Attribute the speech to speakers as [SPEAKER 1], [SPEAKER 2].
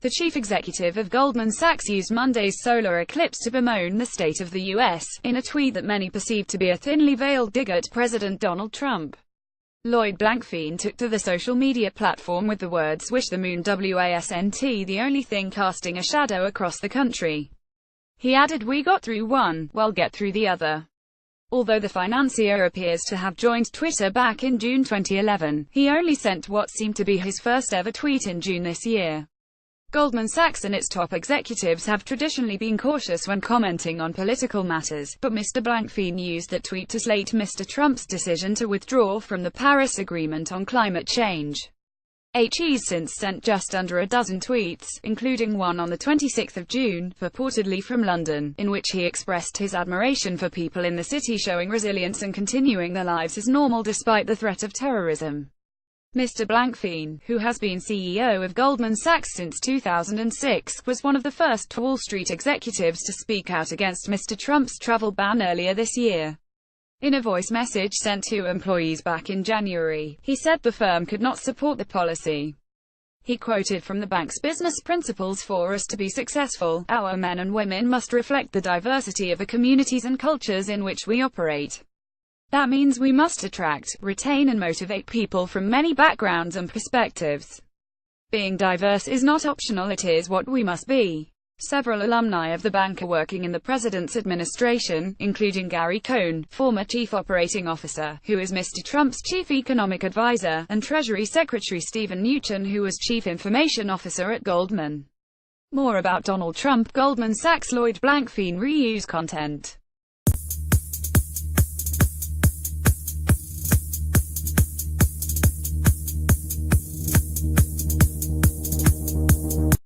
[SPEAKER 1] The chief executive of Goldman Sachs used Monday's solar eclipse to bemoan the state of the U.S., in a tweet that many perceived to be a thinly veiled dig at President Donald Trump. Lloyd Blankfein took to the social media platform with the words "Wish the moon wasn't the only thing casting a shadow across the country." He added, "We got through one, well get through the other." Although the financier appears to have joined Twitter back in June 2011, he only sent what seemed to be his first ever tweet in June this year. Goldman Sachs and its top executives have traditionally been cautious when commenting on political matters, but Mr. Blankfein used that tweet to slate Mr. Trump's decision to withdraw from the Paris Agreement on climate change. He's since sent just under a dozen tweets, including one on the 26th of June, purportedly from London, in which he expressed his admiration for people in the city showing resilience and continuing their lives as normal despite the threat of terrorism. Mr. Blankfein, who has been CEO of Goldman Sachs since 2006, was one of the first Wall Street executives to speak out against Mr. Trump's travel ban earlier this year. In a voice message sent to employees back in January, he said the firm could not support the policy. He quoted from the bank's business principles: "For us to be successful, our men and women must reflect the diversity of the communities and cultures in which we operate. That means we must attract, retain and motivate people from many backgrounds and perspectives. Being diverse is not optional, it is what we must be." Several alumni of the bank are working in the president's administration, including Gary Cohn, former chief operating officer, who is Mr. Trump's chief economic advisor, and Treasury Secretary Steven Mnuchin, who was chief information officer at Goldman. More about Donald Trump. Goldman Sachs Lloyd Blankfein reuse content.